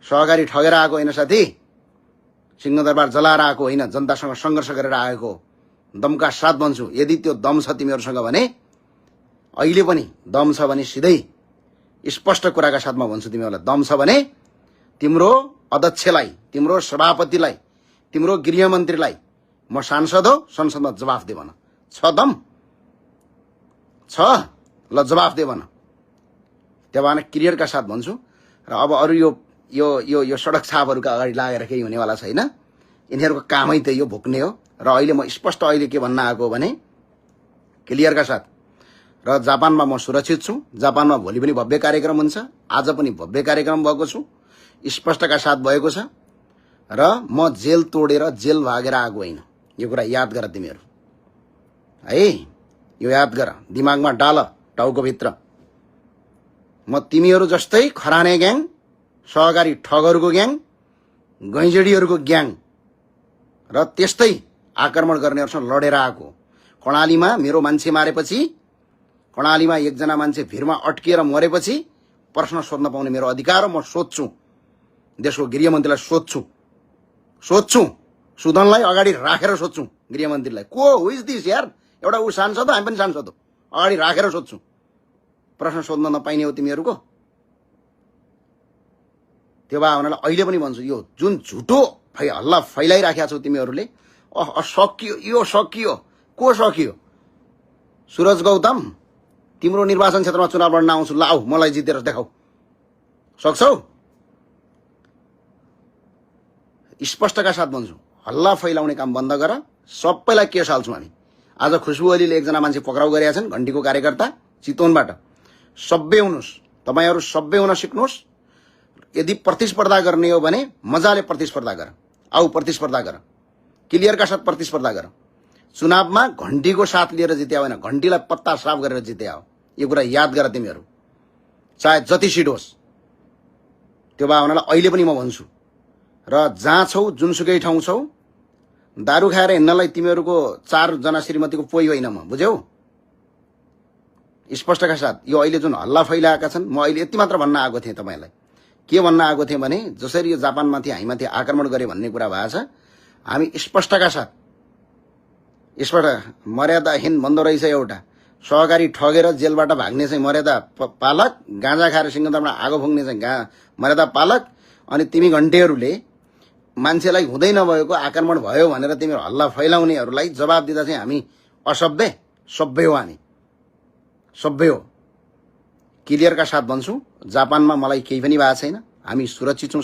सहकारी ठगेर आएको होइन साथी, सिंहदरबार जलाएर आएको होइन, जनतासँग सङ्घर्ष गरेर आएको। दमका साथ भन्छु, यदि त्यो दम छ तिमीहरूसँग भने, अहिले पनि दम छ भने सिधै स्पष्ट कुराका साथमा भन्छु तिमीहरूलाई, दम छ भने तिम्रो अध्यक्षलाई, तिम्रो सभापतिलाई, तिम्रो गृहमन्त्रीलाई म सांसद हो, संसदमा जवाफ दे भन। छ दम छ, ल जवाफ दे भन। त्यो भएन क्लियरका साथ भन्छु। र अब अरू यो यो यो यो सडक छापहरूका अगाडि लागेर केही हुनेवाला छैन। यिनीहरूको कामै त यो भोग्ने हो। र अहिले म स्पष्ट अहिले के भन्न आएको भने क्लियरका साथ, र जापानमा म सुरक्षित छु। जापानमा भोलि पनि भव्य कार्यक्रम हुन्छ, आज पनि भव्य कार्यक्रम भएको छु, स्पष्टका साथ भएको छ। र म जेल तोडेर जेल भागेर आएको होइन, यो कुरा याद गर तिमीहरू है, यो याद गर, दिमागमा डाल, टाउकोभित्र। म तिमीहरू जस्तै खराने ग्याङ, सहकारी ठगहरूको ग्याङ, गैँजडीहरूको ग्याङ र त्यस्तै आक्रमण गर्नेहरूसँग लडेर आएको। कर्णालीमा मेरो मान्छे मारेपछि, कर्णालीमा एकजना मान्छे भिरमा अड्किएर मरेपछि प्रश्न सोध्न पाउने मेरो अधिकार हो। म सोध्छु, देशको गृहमन्त्रीलाई सोध्छु, सुदनलाई अगाडि राखेर सोध्छु गृहमन्त्रीलाई, को हु इज दिस यार, एउटा ऊ सांसद हो, हामी पनि सांसद हो, अगाडि राखेर सोध्छु। प्रश्न सोध्न नपाइने हो तिमीहरूको। त्यो भए हुनाले अहिले पनि भन्छु, यो जुन झुटो हल्ला फैलाइराखेका छौ तिमीहरूले, सकियो, यो सकियो, को सकियो? सुरज गौतम, तिम्रो निर्वाचन क्षेत्रमा चुनाव लड्न आउँछु, ल आऊ, मलाई जितेर देखाऊ, सक्छौ? स्पष्टका साथ भन्छु, हल्ला फैलाउने काम बन्द गर, सबैलाई केस हाल्छौँ हामी। आज खुशबु ओलीले एकजना मान्छे पक्राउ गरेका छन्, घण्टीको कार्यकर्ता, चितवनबाट। सभ्य हुनुहोस्, तपाईहरू सभ्य हुन सिक्नुहोस्। यदि प्रतिस्पर्धा गर्ने हो भने मजाले प्रतिस्पर्धा गर, आऊ प्रतिस्पर्धा गर, क्लियरका साथ प्रतिस्पर्धा गर। चुनावमा घण्टीको साथ लिएर जित्या होइन, घण्टीलाई पत्ता साफ गरेर जित्या हो। यो कुरा याद गर तिमीहरू, चाहे जति सिट होस्। त्यो भए हुनाले अहिले पनि म भन्छु, र जहाँ छौ, जुनसुकै ठाउँ छौ, दारू खाएर हिँड्नलाई तिमीहरूको 4 जना श्रीमतीको पोइ होइन म, बुझ्यौ? स्पष्टका साथ यो अहिले जुन हल्ला फैलाएका छन्, म अहिले यति मात्र भन्न आएको थिएँ तपाईलाई। के भन्न आएको थिएँ भने, जसरी यो जापानमाथि हामीमाथि आक्रमण गरे भन्ने कुरा भएको छ, हामी स्पष्टका साथ, स्पष्ट मर्यादाहीन भन्दो रहेछ एउटा, सहकारी ठगेर जेलबाट भाग्ने चाहिँ मर्यादा पालक, गाँजा खाएर सिंहदरबारमा आगो फुक्ने चाहिँ मर्यादा पालक, अनि तिमी घण्टेहरूले मान्छेलाई हुँदै नभएको आक्रमण भयो भनेर तिमीहरू हल्ला फैलाउनेहरूलाई जवाब दिँदा चाहिँ हामी असभ्य, सभ्य हो, हामी सभ्य हो। क्लियरका साथ भन्छु, जापानमा मलाई केही पनि भएको छैन, हामी सुरक्षित छौँ।